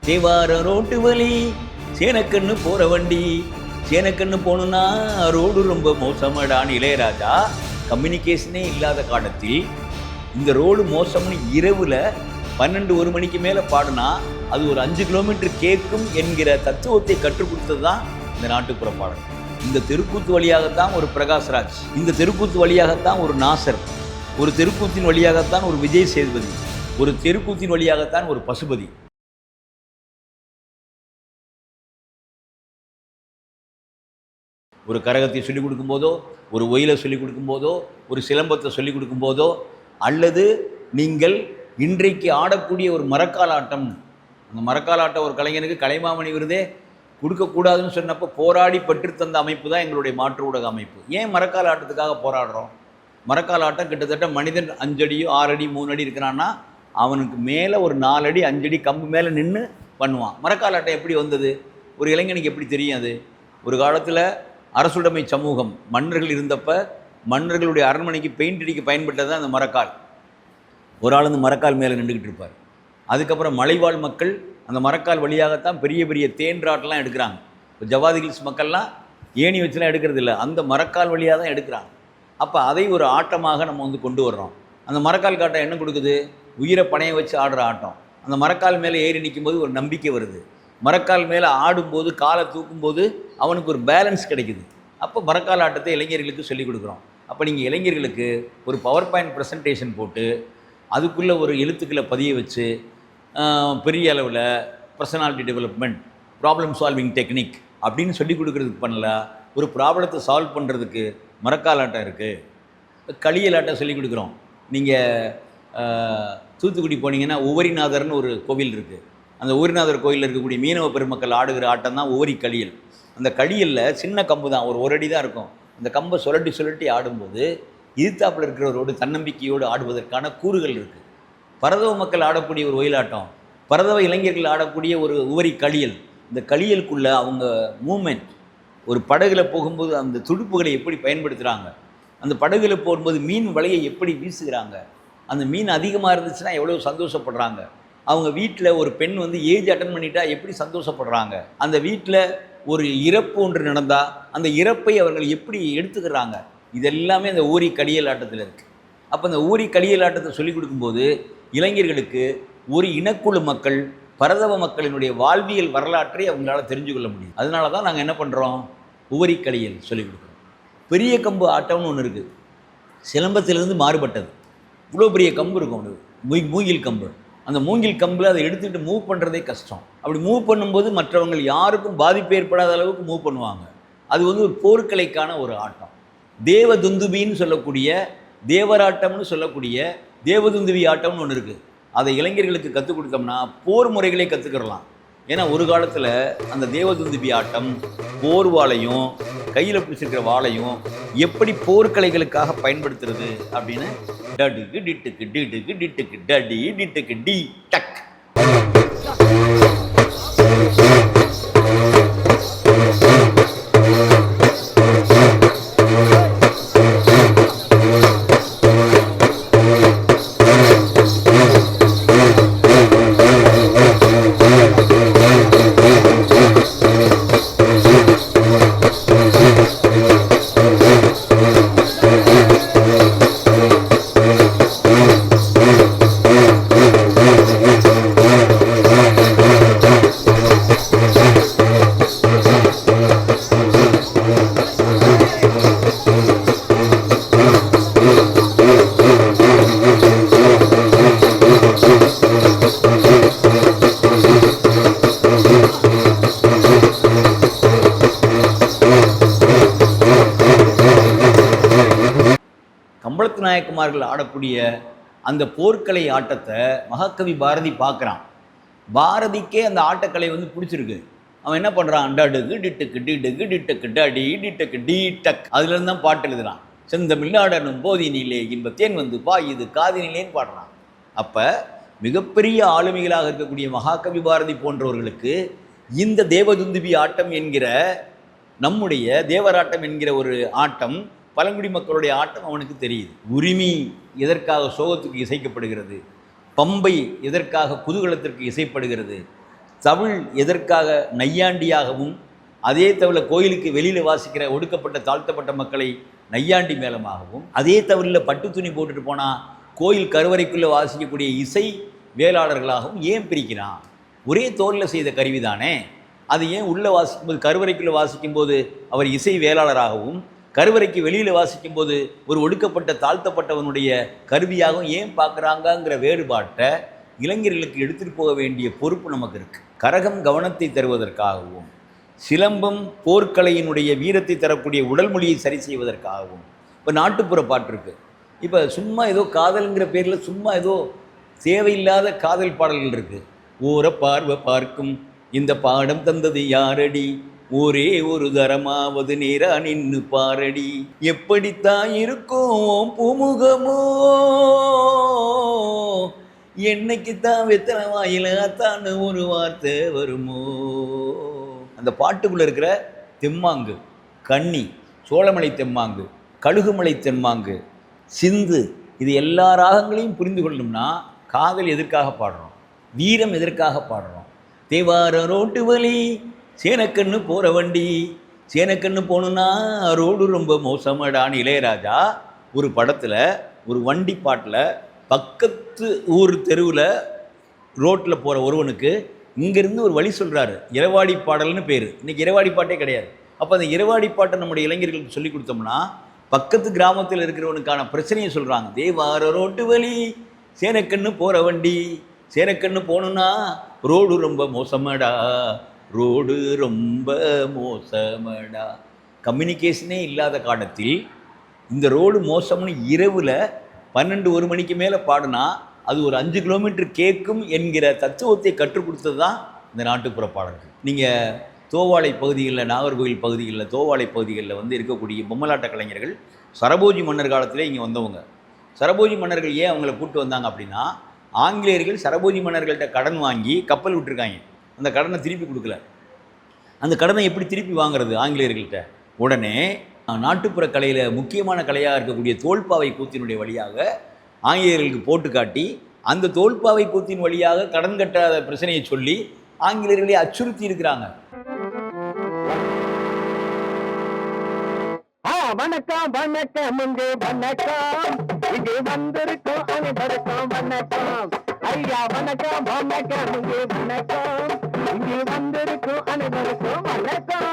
தேவார ரோட்டு வழி சேனக்கண்ணு போற வண்டி, சேனக்கண்ணு போகணுன்னா ரோடு ரொம்ப மோசமடான்னு இளையராஜா கம்யூனிகேஷனே இல்லாத காலத்தில் இந்த ரோடு மோசம்னு இரவில் 12-1 மணிக்கு மேலே பாடினா அது ஒரு 5 கிலோமீட்டர் கேட்கும் என்கிற தத்துவத்தை கற்றுக் கொடுத்தது தான் இந்த நாட்டுப்புற பாடல். இந்த தெருக்கூத்து வழியாகத்தான் ஒரு பிரகாஷ்ராஜ், இந்த தெருக்கூத்து வழியாகத்தான் ஒரு நாசர், ஒரு தெருக்கூத்தின் வழியாகத்தான் ஒரு விஜய் சேதுபதி, ஒரு தெருக்கூத்தின் வழியாகத்தான் ஒரு பசுபதி. ஒரு கரகத்தை சொல்லிக் கொடுக்கும்போதோ, ஒரு ஒயிலை சொல்லிக் கொடுக்கும்போதோ, ஒரு சிலம்பத்தை சொல்லிக் கொடுக்கும்போதோ, அல்லது நீங்கள் இன்றைக்கு ஆடக்கூடிய ஒரு மரக்கால் ஆட்டம், அந்த மரக்கால் ஆட்டம் ஒரு கலைஞனுக்கு கலைமாமணி விருதே கொடுக்கக்கூடாதுன்னு சொன்னப்போ போராடி பெற்றுத்தந்த அமைப்பு தான் எங்களுடைய மாற்று ஊடக அமைப்பு. ஏன் மரக்கால் ஆட்டத்துக்காக போராடுறோம்? மரக்கால் ஆட்டம் கிட்டத்தட்ட மனிதன் 5 அடியோ 6 அடி 3 அடி இருக்கிறான்னா அவனுக்கு மேலே ஒரு 4 அடி 5 அடி கம்பு மேலே நின்று பண்ணுவான். மரக்கால் ஆட்டம் எப்படி வந்தது? ஒரு இளைஞனுக்கு எப்படி தெரியும் அது? ஒரு காலத்தில் அரசுடைமை சமூகம் மன்னர்கள் இருந்தப்ப மன்னர்களுடைய அரண்மனைக்கு பெயிண்ட் அடிக்க பயன்பட்டது தான் அந்த மரக்கால். ஒரு ஆள் அந்த மரக்கால் மேலே நின்றுக்கிட்டு இருப்பார். அதுக்கப்புறம் மலைவாழ் மக்கள் அந்த மரக்கால் வழியாகத்தான் பெரிய பெரிய தேன்றாட்டெலாம் எடுக்கிறாங்க. இப்போ ஜவாதி ஹில்ஸ் மக்கள்லாம் ஏணி வச்சுலாம் எடுக்கிறது இல்லை, அந்த மரக்கால் வழியாக தான் எடுக்கிறாங்க. அப்போ அதை ஒரு ஆட்டமாக நம்ம வந்து கொண்டு வர்றோம். அந்த மரக்கால் காட்டம் என்ன கொடுக்குது? உயிரை பணைய வச்சு ஆடுற ஆட்டம். அந்த மரக்கால் மேலே ஏறி நிற்கும்போது ஒரு நம்பிக்கை வருது. மரக்கால் மேலே ஆடும்போது காலை தூக்கும்போது அவனுக்கு ஒரு பேலன்ஸ் கிடைக்குது. அப்போ மரக்கால் ஆட்டத்தை இளைஞர்களுக்கு சொல்லிக் கொடுக்குறோம். அப்போ நீங்கள் இளைஞர்களுக்கு ஒரு பவர் பாயிண்ட் ப்ரெசன்டேஷன் போட்டு அதுக்குள்ளே ஒரு எழுத்துக்களை பதிய வச்சு பெரிய அளவில் personality development, problem solving technique அப்படின்னு சொல்லிக் கொடுக்குறதுக்கு பண்ணல, ஒரு ப்ராப்ளத்தை சால்வ் பண்ணுறதுக்கு மரக்கால் ஆட்டம் இருக்குது. களியல் ஆட்டம் சொல்லிக் கொடுக்குறோம். நீங்கள் தூத்துக்குடி போனீங்கன்னா உவரிநாதர்னு ஒரு கோவில் இருக்குது. அந்த உவரிநாதர் கோயிலில் இருக்கக்கூடிய மீனவ பெருமக்கள் ஆடுகிற ஆட்டம் தான் உவரி களியல். அந்த களியலில் சின்ன கம்பு தான், ஒரு அடி தான் இருக்கும். அந்த கம்பை சுழட்டி சுழட்டி ஆடும்போது எதிர்த்தாப்பில் இருக்கிறவரோடு தன்னம்பிக்கையோடு ஆடுவதற்கான கூறுகள் இருக்குது. பரதவ மக்கள் ஆடக்கூடிய ஒரு ஒயிலாட்டம், பரதவ இளைஞர்கள் ஆடக்கூடிய ஒரு உவரி களியல். இந்த களியலுக்குள்ளே அவங்க மூமெண்ட், ஒரு படகுல போகும்போது அந்த துடுப்புகளை எப்படி பயன்படுத்துகிறாங்க, அந்த படகுல போகும்போது மீன் வலையை எப்படி வீசுகிறாங்க, அந்த மீன் அதிகமாக இருந்துச்சுன்னா எவ்வளோ சந்தோஷப்படுறாங்க, அவங்க வீட்டில் ஒரு பெண் வந்து ஏஜ் அட்டன் பண்ணிட்டா எப்படி சந்தோஷப்படுறாங்க, அந்த வீட்டில் ஒரு இறப்பு ஒன்று நடந்தால் அந்த இறப்பை அவர்கள் எப்படி எடுத்துக்கிறாங்க, இதெல்லாமே அந்த ஊரி களியல் ஆட்டத்தில் இருக்குது. அப்போ அந்த ஊரி களியல் ஆட்டத்தை சொல்லிக் கொடுக்கும்போது இளைஞர்களுக்கு ஒரு இனக்குழு மக்கள், பரதவ மக்களினுடைய வாழ்வியல் வரலாற்றை அவங்களால தெரிஞ்சு கொள்ள முடியும். அதனால தான் நாங்கள் என்ன பண்ணுறோம், உவரி களியல் சொல்லிக் கொடுக்குறோம். பெரிய கம்பு ஆட்டம்னு ஒன்று இருக்குது, சிலம்பத்திலிருந்து மாறுபட்டது. இவ்வளோ பெரிய கம்பு இருக்கும், மூங்கில் கம்பு. அந்த மூங்கில் கம்பில் அதை எடுத்துக்கிட்டு மூவ் பண்ணுறதே கஷ்டம். அப்படி மூவ் பண்ணும்போது மற்றவங்க யாருக்கும் பாதிப்பு ஏற்படாத அளவுக்கு மூவ் பண்ணுவாங்க. அது வந்து ஒரு போர்க்கலைக்கான ஒரு ஆட்டம். தேவதுந்துபின்னு சொல்லக்கூடிய, தேவராட்டம்னு சொல்லக்கூடிய தேவதுந்துபி ஆட்டம்னு ஒன்று இருக்குது. அதை இளைஞர்களுக்கு கற்றுக் கொடுத்தோம்னா போர் முறைகளை கற்றுக்கிறலாம். ஏன்னா ஒரு காலத்தில் அந்த தேவதுந்துபி ஆட்டம் போர் வாளையும் கையில் பிடிச்சிருக்கிற வாளையும் எப்படி போர்க்கலைகளுக்காக பயன்படுத்துறது அப்படின்னு டடுக்கு டிட்டுக்கு டிட்டுக்கு டிட்டுக்கு டடி டிட்டுக்கு டி டக். கம்பளத்து நாயக்குமார்கள் ஆடக்கூடிய அந்த போர்க்கலை ஆட்டத்தை மகாகவி பாரதி பார்க்குறான். பாரதிக்கே அந்த ஆட்டக்கலை வந்து பிடிச்சிருக்கு. அவன் என்ன பண்ணுறான், டடுக்கு டிட்டுக்கு டிட்டுக்கு டிட்டுக்கு டடி டிட்டுக்கு டி டக், அதுலேருந்து தான் பாட்டு எழுதுறான். செந்தமிழ்நாடனும் போதினிலே இன்பத்தேன் வந்து பாயுது காதினிலேன்னு பாடுறான். அப்போ மிகப்பெரிய ஆளுமைகளாக இருக்கக்கூடிய மகாகவி பாரதி போன்றவர்களுக்கு இந்த தேவதுந்துபி ஆட்டம் என்கிற, நம்முடைய தேவராட்டம் என்கிற ஒரு ஆட்டம், பழங்குடி மக்களுடைய ஆட்டம் அவனுக்கு தெரியுது. உரிமை எதற்காக சோகத்துக்கு இசைக்கப்படுகிறது, பம்பை எதற்காக குதூகலத்திற்கு இசைப்படுகிறது, தவிழ் எதற்காக நையாண்டியாகவும், அதே தவிர கோயிலுக்கு வெளியில் வாசிக்கிற ஒடுக்கப்பட்ட தாழ்த்தப்பட்ட மக்களை நையாண்டி மேளமாகவும், அதே தவிரில் பட்டு துணி போட்டுட்டு போனால் கோயில் கருவறைக்குள்ளே வாசிக்கக்கூடிய இசை வேளாளர்களாகவும் ஏன் பிரிக்கிறான்? ஒரே தோலில் செய்த கருவி தானே. அது ஏன் உள்ளே வாசிக்கும்போது, கருவறைக்குள்ளே வாசிக்கும்போது அவர் இசை வேளாளராகவும், கருவறைக்கு வெளியில் வாசிக்கும்போது ஒரு ஒடுக்கப்பட்ட தாழ்த்தப்பட்டவனுடைய கருவியாகவும் ஏன் பார்க்குறாங்கங்கிற வேறுபாட்டை இளைஞர்களுக்கு எடுத்துகிட்டு போக வேண்டிய பொறுப்பு நமக்கு இருக்குது. கரகம் கவனத்தை தருவதற்காகவும், சிலம்பம் போர்க்கலையினுடைய வீரத்தை தரக்கூடிய உடல் மொழியை சரி செய்வதற்காகவும். இப்போ நாட்டுப்புற பாட்டு இருக்குது. இப்போ சும்மா ஏதோ காதல்ங்கிற பேரில் சும்மா ஏதோ தேவையில்லாத காதல் பாடல்கள் இருக்குது. ஓர பார்வை பார்க்கும் இந்த பாடம் தந்தது யாரடி, ஒரே ஒரு தரமாவது நேரா நின்று பாரடி, எப்படித்தான் இருக்கும் பூமுகமோ, என்னைக்குத்தான் வெத்தனை வாயில தான் ஒரு வார்த்தை வருமோ. அந்த பாட்டுக்குள்ளே இருக்கிற தெம்மாங்கு, கன்னி, சோழமலை தெம்மாங்கு, கழுகுமலை தெம்மாங்கு, சிந்து, இது எல்லா ராகங்களையும் புரிந்து கொள்ளணும்னா காதல் எதற்காக பாடுறோம், வீரம் எதற்காக பாடுறோம். தேவார ரோட்டு வழி சேனக்கண்ணு போகிற வண்டி, சேனக்கண்ணு போகணுன்னா ரோடு ரொம்ப மோசமடான்னு இளையராஜா ஒரு படத்தில் ஒரு வண்டி பாட்டில் பக்கத்து ஊர் தெருவில் ரோட்டில் போகிற ஒருவனுக்கு இங்கேருந்து ஒரு வழி சொல்கிறாரு. இரவாடி பாடல்னு பேர். இன்றைக்கி இரவாடி பாட்டே கிடையாது. அப்போ அந்த இரவாடி பாட்டை நம்முடைய இளைஞர்களுக்கு சொல்லி கொடுத்தோம்னா பக்கத்து கிராமத்தில் இருக்கிறவனுக்கான பிரச்சனையை சொல்கிறாங்க. தேவார ரோட்டு வழி சேனக்கண்ணு போகிற வண்டி, சேனக்கண்ணு போகணுன்னா ரோடு ரொம்ப மோசமடா, ரோடு ரொம்ப மோசமடா. கம்யூனிகேஷனே இல்லாத காலத்தில் இந்த ரோடு மோசம்னு இரவில் 12-1 மணிக்கு மேலே பாடினா அது ஒரு 5 கிலோமீட்டர் கேட்கும் என்கிற தத்துவத்தை கற்றுக் கொடுத்தது தான் இந்த நாட்டுப்புற பாடல்கள். நீங்கள் தோவாளை பகுதிகளில், நாகர்கோவில் பகுதிகளில், தோவாளை பகுதிகளில் வந்து இருக்கக்கூடிய பொம்மலாட்ட கலைஞர்கள் சரபோஜி மன்னர் காலத்திலே இங்கே வந்தவங்க. சரபோஜி மன்னர்கள் ஏன் அவங்கள கூப்பிட்டு வந்தாங்க அப்படின்னா, ஆங்கிலேயர்கள் சரபோஜி மன்னர்கள்ட்ட கடன் வாங்கி கப்பல் விட்டுருக்காங்க. அந்த கடனை திருப்பி கொடுக்கல. அந்த கடனை எப்படி திருப்பி வாங்குறது ஆங்கிலேயர்கள்ட்ட? உடனே நாட்டுப்புற கலையில் முக்கியமான கலையாக இருக்கக்கூடிய தோல்பாவை கூத்தினுடைய வழியாக ஆங்கிலேயர்களுக்கு போட்டு காட்டி, அந்த தோல்பாவை கூத்தின் வழியாக கடன் கட்டாத பிரச்சனையை சொல்லி ஆங்கிலேயர்களை அச்சுறுத்தி இருக்கிறாங்க. வணக்கம் வணக்கம் இங்கு வணக்கம், இங்கு வந்திருக்கோம் அனைவருக்கும் வணக்கம். ஐயா வணக்கம் வணக்கம் இங்கு வணக்கம், இங்கு வந்திருக்கோம் அனைவருக்கும் வணக்கம்.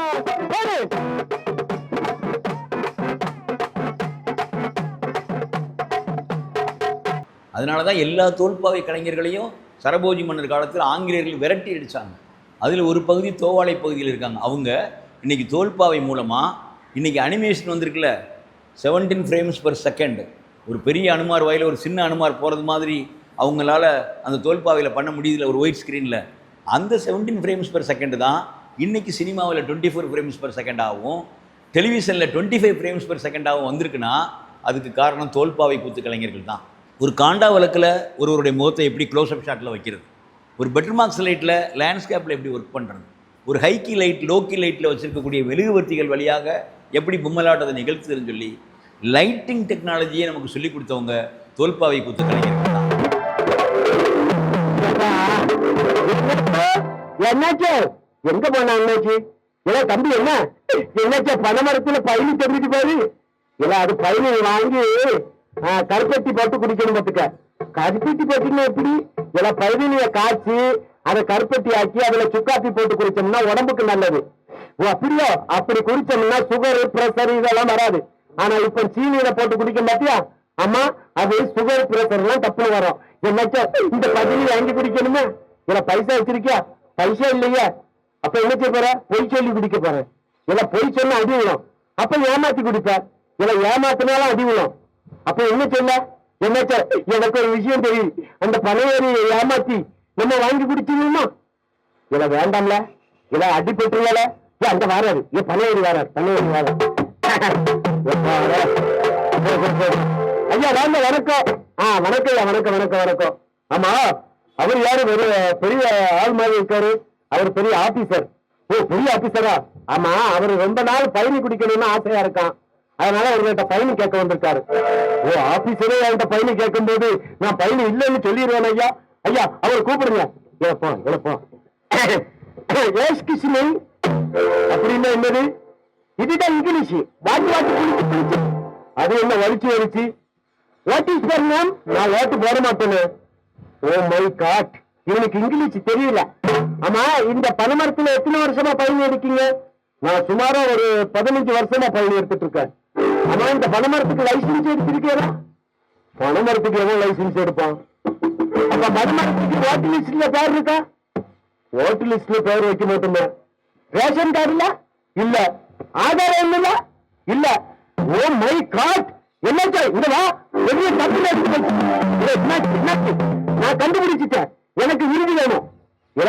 அதனால தான் எல்லா தோல்பாவை கலைஞர்களையும் சரபோஜி மன்னர் காலத்தில் ஆங்கிலேயர்கள் விரட்டி அடித்தாங்க. அதில் ஒரு பகுதி தோவாளை பகுதியில் இருக்காங்க. அவங்க இன்றைக்கி தோல்பாவை மூலமாக இன்றைக்கி அனிமேஷன் வந்திருக்குல்ல, 17 frames per second, ஒரு பெரிய அனுமார் வாயில் ஒரு சின்ன அனுமார் போகிறது மாதிரி அவங்களால அந்த தோல்பாவையில் பண்ண முடியுதுல ஒரு ஒயிட் ஸ்க்ரீனில். அந்த 17 frames per second தான் இன்றைக்கி சினிமாவில் 24 frames per second ஆகும், டெலிவிஷனில் 25 frames per second ஆகும் வந்திருக்குன்னா அதுக்கு காரணம் தோல்பாவை கூத்து கலைஞர்கள் தான். ஒரு காண்டா வழக்கில் ஒருவருடைய முகத்தை எப்படி க்ளோஸ்அப் ஷாட்டில் வைக்கிறது, ஒரு பெட்டர்மார்க்ஸ் லைட்டில் லேண்ட்ஸ்கேப்பில் எப்படி ஒர்க் பண்ணுறது, ஒரு ஹைக்கி லைட் லோக்கி லைட்டில் வச்சுருக்கக்கூடிய மெழுகுவர்த்திகள் வழியாக எப்படி பொம்மலாட்டத்தை நிகழ்த்துதுன்னு சொல்லி லைட்டிங் டெக்னாலஜியை நமக்கு சொல்லிக் கொடுத்தவங்க தோல்பாவை கூத்து கலைஞர்கள் தான். என்னாச்சு எங்க போனா என்னாச்சு? இல்ல தம்பி என்ன என்னாச்சா பனைமரத்துல பயணி தெரிஞ்சுட்டு போய் இல்ல அது பயணி வாங்கி கருப்பட்டி போட்டு குடிக்கணும். பார்த்துக்க, கருப்பட்டி போட்டீங்கன்னா எப்படி? இல்ல பயணிய காய்ச்சி அதை கருப்பட்டி ஆக்கி அதுல சுக்காப்பி போட்டு குடிச்சோம்னா உடம்புக்கு நல்லது. ஓ அப்படியோ? அப்படி குடிச்சோம்னா சுகர் பிரஷர் இதெல்லாம் வராது. ஆனா இப்ப சீனியில போட்டு குடிக்க மாட்டியா? ஆமா, அது சுகர் பிரஷர் எல்லாம் தப்புன்னு வரும். என்னாச்சா இந்த பதினி வாங்கி குடிக்கணுமே? இல்ல பைசா வச்சிருக்கியா? பைசா இல்லையா? அப்ப என்ன செய்ய போற? பொய் சொல்லி குடிக்க போற. இல்ல பொய் சொன்னா அடி விழும். அப்ப ஏமாத்தி குடிப்ப. இல்ல ஏமாத்தினாலும் அடி விழும். அப்ப என்ன சொல்ல? என்னாச்சா எனக்கு ஒரு விஷயம் தெரியும். அந்த பனையேறியை ஏமாத்தி நம்ம வாங்கி குடிச்சிருமா? இல்ல வேண்டாம்ல, இல்ல அடிபட்டுல அந்த வாராரு பனையேறி வாராரு, பனையேறி வாராரு. ஐயா வாங்க, வணக்கம். வணக்கம் ஐயா, வணக்கம் வணக்கம் வணக்கம். ஆமா, அவர் யாரு? ஒரு பெரிய ஆள் மாதிரி இருக்காரு. அவர் பெரிய ஆபீசர். ஓ பெரிய ஆபீசரா? ஆமா, அவரு ரொம்ப நாள் பயணி குடிக்கணும்னு ஆசையா இருக்கான். அதனால அவர்கிட்ட பயணி கேட்க வந்திருக்காரு. ஓ ஆபீசரே என்கிட்ட பயணி கேட்கும் போது நான் பயணி இல்லைன்னு சொல்லிடுவேன். ஐயா ஐயா அவரை கூப்பிடுங்க. இழப்போம் இழப்போம். ஏஸ்கிஸ்மி அப்படின்னா என்னது? இதுதான் இங்கிலீஷ். வாட்டு வாட்டு குளிச்சு குளிச்சு அது என்ன வலிச்சு வலிச்சு? What is per name? நான் ஓட்டு போட மாட்டேன்னு. ஓ மை காட், இவனுக்கு இங்கிலீஷ் தெரியல. ஆமா, இந்த பனைமரத்துல எத்தனை வருஷமா பயணம் எடுக்கீங்க? நான் சுமாரா ஒரு 15 வருஷமா பயணம் எடுத்துட்டு இருக்கேன். ஆமா, இந்த பனைமரத்துக்கு லைசன்ஸ் எடுத்திருக்கேன். பனைமரத்துக்கு எவ்வளவு லைசன்ஸ் எடுப்பான்? அப்ப பனைமரத்துக்கு ஓட்டு லிஸ்ட்ல பேர் இருக்கா? ஓட்டு லிஸ்ட்ல பேர் வைக்க மாட்டோமே. ரேஷன் கார்டுல இல்ல, ஆதார் எண்ணுல இல்ல. ஓ மை காட், என்ன இங்க வா, வெளியே தப்பு நான் கண்டுபிடிச்சிட்டேன். எனக்கு விருது வேணும்.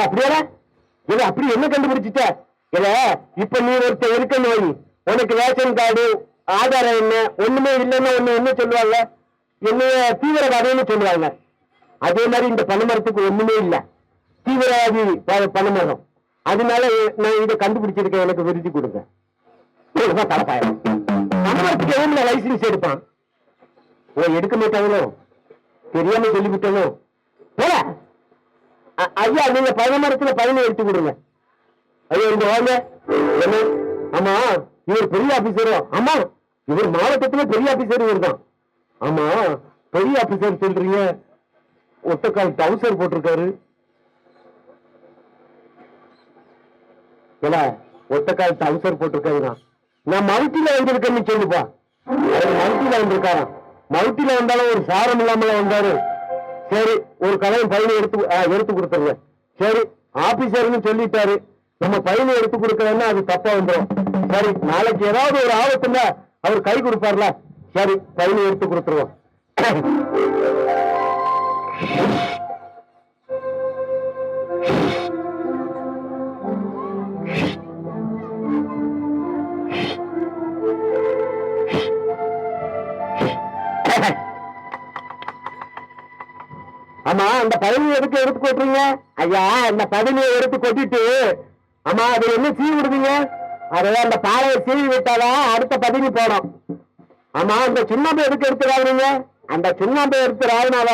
அப்படியே அப்படி என்ன கண்டுபிடிச்சிட்ட? இப்ப நீ ஒருத்தர் இருக்கன்னு வை, உனக்கு ரேஷன் கார்டு ஆதார என்ன ஒண்ணுமே இல்லைன்னா ஒண்ணு என்ன சொல்லுவாங்க? என்னைய தீவிரவாதின்னு சொல்லுவாங்க. அதே மாதிரி இந்த பனைமரத்துக்கு ஒண்ணுமே இல்ல, தீவிரவாதி பனைமரம். அதனால நான் இதை கண்டுபிடிச்சிருக்கேன், எனக்கு விருதி கொடுங்க. தலைப்பாயம் பனைமரத்துக்கு எவ்வளவு லைசன்ஸ் எடுப்பான்? ஓ, எடுக்க மாட்டாங்களோ? தெரியாம சொல்லிவிட்டனோ? ஐயா, நீங்க பனைமரத்துல பயணம் எடுத்து கொடுங்க. ஐயா, இங்க வாங்க. என்ன? ஆமா, இவர் பெரிய ஆபீசரோ? ஆமா, இவர் மாவட்டத்துல பெரிய ஆபீசர் இவர் தான். ஆமா, பெரிய ஆபீசர் சொல்றீங்க. ஒட்டக்கால் டவுசர் போட்டிருக்காரு. ஒட்டக்கால் டவுசர் போட்டிருக்காருதான். நான் மவுட்டில வந்திருக்கேன்னு சொல்லுப்பா. மவுட்டில வந்திருக்காராம். மவுட்டில வந்தாலும் ஒரு சாரம் இல்லாமல வந்தாரு. சரி, ஒரு கதையும் பையனை எடுத்து கொடுத்துருங்க. சரி, ஆபீசர்னு சொல்லிட்டாரு, நம்ம பையனை எடுத்து கொடுக்கலன்னா அது தப்பா வந்துடும். சரி, நாளைக்கு ஏதாவது ஒரு ஆபத்துல அவர் கை கொடுப்பார்ல. சரி, பையனை எடுத்து கொடுத்துருவோம். ஆமா, அந்த பதவியை எதுக்கு எடுத்து கொட்டுறீங்க? ஐயா, அந்த பதவியை எடுத்து கொட்டிட்டு ஆமா அது என்ன சீவி விடுவீங்க? அதையா அந்த பாலையை சீவி விட்டாதான் அடுத்த பதவி போடும். ஆமா, அந்த சுண்ணாம்பு எதுக்கு எடுத்துறாங்க? அந்த சுண்ணாம்பு எடுத்துறாதனால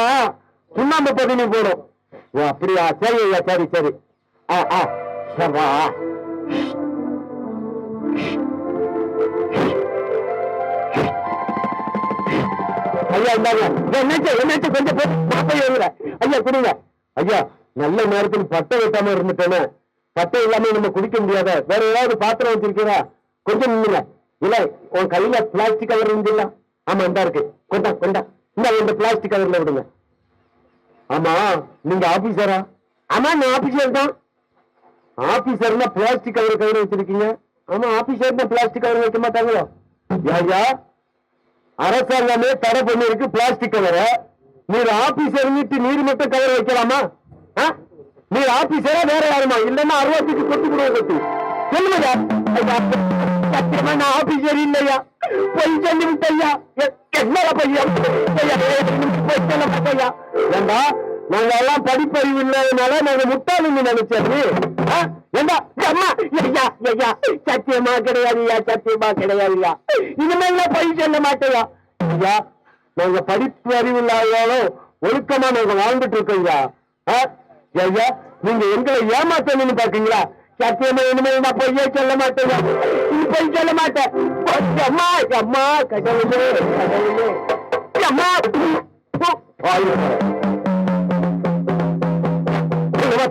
சுண்ணாம்பு பதவி போடும். ஓ, அப்படியா? சரி ஐயா, சரி சரி. ஐயா, இந்தாங்க. என்னாச்சு கொஞ்சம் போய் ஐயா கொடுங்க. ஐயா, நல்ல நேரத்துக்கு பட்டை வைக்காம இருந்துட்டேன்னு. பட்டை இல்லாம நம்ம குடிக்க முடியாத. வேற ஏதாவது பாத்திரம் வச்சிருக்கீங்களா? கொஞ்சம் நின்னுங்க. இல்ல, உன் கையில பிளாஸ்டிக் கவர் இருந்துல? ஆமா, இந்த இருக்கு. கொண்டா கொண்டா, இந்த பிளாஸ்டிக் கவர்ல விடுங்க. ஆமா, நீங்க ஆபீசரா? ஆமா, நான் ஆபீசர் தான். ஆபீசர்னா பிளாஸ்டிக் கவர் கையில வச்சிருக்கீங்க? ஆமா, ஆபீசர்னா பிளாஸ்டிக் கவர் வைக்க மாட்டாங்களோ? ஐயா, அரசாங்கமே தடை பண்ணிருக்கு பிளாஸ்டிக் கவரை. நீர் ஆபீசர் நீர் மட்டும் கவர் வைக்கலாமா? நீர் ஆபீசரா வேற யாருமா? இல்லன்னா 60 கொத்து கொடுக்க கொத்து சொல்லுங்க. சத்தியமா நான் ஆபீசர் இல்லையா? பொய் சொல்லி விட்டையா? என்ன பையன் பொய் சொல்ல மாட்டையா? ஏண்டா, நாங்க எல்லாம் படிப்பறிவு இல்லாதனால நாங்க முட்டாளுன்னு நினைச்சது. ஏண்டா அம்மா, ஐயா ஐயா, சத்தியமா கிடையாதுயா, சத்தியமா கிடையாதுயா. இனிமேல் பொய் சொல்ல மாட்டேயா? ஐயா, நாங்க படிப்பு அறிவு இல்லாதாலும் ஒழுக்கமா நாங்க வாழ்ந்துட்டு இருக்கோங்க. ஐயா, நீங்க எங்களை ஏமாத்தணும்னு பாத்தீங்களா? சத்தியமா இனிமேல் நான் பொய்யே சொல்ல மாட்டேங்க. நீ பொய் சொல்ல மாட்டேன். அம்மா அம்மா, கடவுளே கடவுளே, அம்மா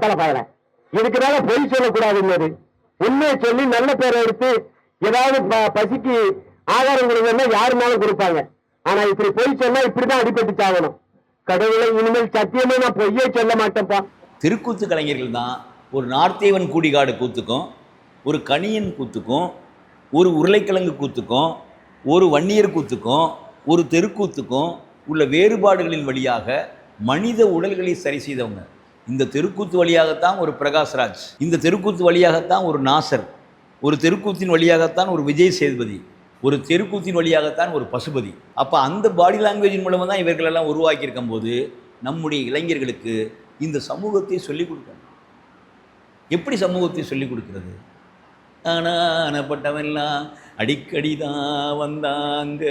தலைப்பாயிர. இதுக்குனால பொய் சொல்லக்கூடாதுங்கிறது. உண்மையை சொல்லி நல்ல பேரை எடுத்து ஏதாவது பசிக்கு ஆகாரம் கொடுங்கன்னா யாருனாலும் கொடுப்பாங்க. ஆனா இப்படி பொய் சொன்னா இப்படிதான் அடிபட்டு சாகணும். கடவுளை, இனிமேல் சத்தியமே நான் பொய்யே சொல்ல மாட்டேன்ப்பா. திருக்கூத்து கலைஞர்கள் தான் ஒரு நார்த்தேவன் கூடிகாடு கூத்துக்கும், ஒரு கணியன் கூத்துக்கும், ஒரு உருளைக்கிழங்கு கூத்துக்கும், ஒரு வன்னியர் கூத்துக்கும், ஒரு தெருக்கூத்துக்கும் உள்ள வேறுபாடுகளின் வழியாக மனித உடல்களை சரி செய்தவங்க. இந்த தெருக்கூத்து வழியாகத்தான் ஒரு பிரகாஷ்ராஜ், இந்த தெருக்கூத்து வழியாகத்தான் ஒரு நாசர், ஒரு தெருக்கூத்தின் வழியாகத்தான் ஒரு விஜய் சேதுபதி, ஒரு தெருக்கூத்தின் வழியாகத்தான் ஒரு பசுபதி. அப்போ அந்த பாடி லாங்குவேஜின் மூலமாக தான் இவர்களெல்லாம் உருவாக்கியிருக்கும் போது நம்முடைய இளைஞர்களுக்கு இந்த சமூகத்தை சொல்லிக் கொடுக்கணும். எப்படி சமூகத்தை சொல்லிக் கொடுக்கிறது? ஆனாப்பட்டவெல்லாம் அடிக்கடி தான் வந்தாங்க,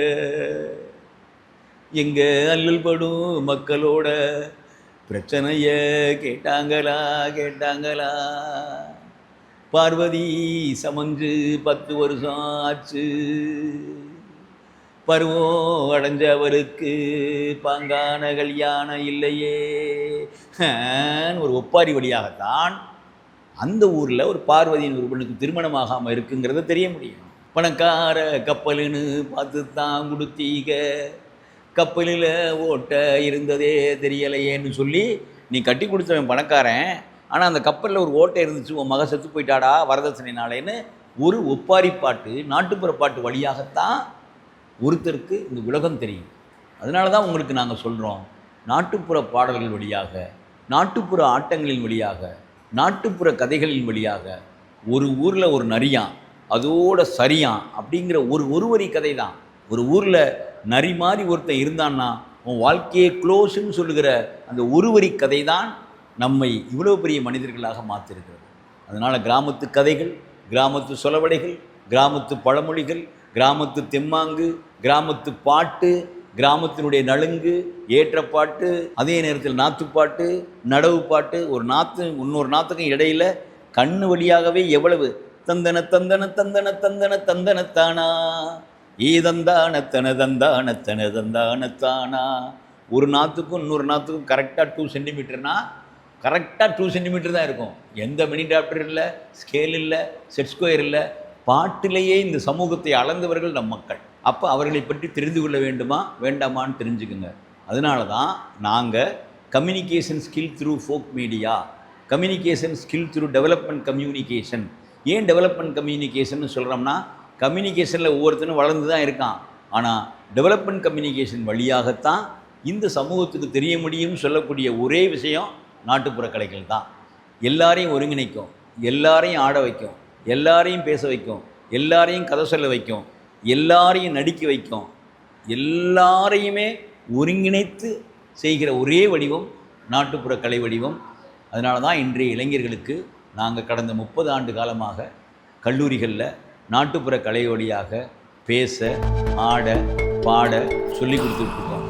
எங்கே அல்லல் படும் மக்களோட பிரச்சனைய கேட்டாங்களா கேட்டாங்களா, பார்வதி சமஞ்சு 10 வருஷம் ஆச்சு, பருவம் அடைஞ்சவருக்கு பாங்கான கல்யாணம் இல்லையே. ஒரு ஒப்பாரி வழியாகத்தான் அந்த ஊரில் ஒரு பார்வதியின் ஒரு பெண்ணுக்கு திருமணமாகாமல் இருக்குங்கிறத தெரிய முடியும். பணக்கார கப்பலுன்னு பார்த்து தான் கொடுத்தீங்க, கப்பலில் ஓட்ட இருந்ததே தெரியலையேன்னு சொல்லி நீ கட்டி கொடுத்தவன் பணக்காரன், ஆனால் அந்த கப்பலில் ஒரு ஓட்டை இருந்துச்சு, உன் மக செத்து போயிட்டாடா வரதட்சணைனாலேன்னு ஒரு ஒப்பாரி பாட்டு, நாட்டுப்புற பாட்டு வழியாகத்தான் ஒருத்தருக்கு இந்த உலகம் தெரியும். அதனால தான் உங்களுக்கு நாங்கள் சொல்கிறோம், நாட்டுப்புற பாடல்கள் வழியாக, நாட்டுப்புற ஆட்டங்களின் வழியாக, நாட்டுப்புற கதைகளின் வழியாக ஒரு ஊரில் ஒரு நரியான் அதோட சரியான் அப்படிங்கிற ஒரு வரி கதை தான். ஒரு ஊரில் நரி மாதிரி ஒருத்தன் இருந்தான்னா உன் வாழ்க்கையே க்ளோஸ்ன்னு சொல்லுகிற அந்த ஒரு வரி கதை தான் நம்மை இவ்வளோ பெரிய மனிதர்களாக மாற்றிருக்கிறது. அதனால் கிராமத்து கதைகள், கிராமத்து சொலவடைகள், கிராமத்து பழமொழிகள், கிராமத்து தெம்மாங்கு, கிராமத்து பாட்டு, கிராமத்தினுடைய நலுங்கு, ஏற்றப்பாட்டு, அதே நேரத்தில் நாத்துப்பாட்டு, நடவு பாட்டு, ஒரு நாற்று இன்னொரு நாற்றுக்கும் இடையில கண்ணு வழியாகவே எவ்வளவு தந்தன தந்தன தந்தன தந்தன தந்தனத்தானா ஈதந்தானத்தன தந்தானத்தன தந்தானத்தானா. ஒரு நாற்றுக்கும் இன்னொரு நாற்றுக்கும் கரெக்டாக 2 சென்டிமீட்டர்னா கரெக்டாக 2 சென்டிமீட்டர் தான் இருக்கும். எந்த மினி டாப்டர் இல்லை, ஸ்கேல் இல்லை, செட் ஸ்கொயர் இல்லை. பாட்டிலேயே இந்த சமூகத்தை அளந்தவர்கள் நம் மக்கள். அப்போ அவர்களை பற்றி தெரிந்து கொள்ள வேண்டுமா வேண்டாமான்னு தெரிஞ்சுக்குங்க. அதனால தான் நாங்கள் communication skill through folk media, communication skill through development communication. ஏன் டெவலப்மெண்ட் கம்யூனிகேஷன் சொல்கிறோம்னா, கம்யூனிகேஷனில் ஒவ்வொருத்தனும் வளர்ந்து தான் இருக்கான், ஆனால் டெவலப்மெண்ட் கம்யூனிகேஷன் வழியாகத்தான் இந்த சமூகத்துக்கு தெரிய முடியும்னு சொல்லக்கூடிய ஒரே விஷயம் நாட்டுப்புற கலைகள் தான். எல்லாரையும் ஒருங்கிணைக்கும், எல்லாரையும் ஆட வைக்கும், எல்லாரையும் பேச வைக்கும், எல்லாரையும் கதை சொல்ல வைக்கும், எல்லாரையும் நடிக்க வைக்கும், எல்லாரையுமே ஒருங்கிணைத்து செய்கிற ஒரே வடிவம் நாட்டுப்புற கலை வடிவம். அதனால தான் இன்றைய இளைஞர்களுக்கு நாங்கள் கடந்த 30 ஆண்டு காலமாக கல்லூரிகளில் நாட்டுப்புற கலை வழியாக பேச, ஆட, பாட சொல்லி கொடுத்துட்ருக்கோம்.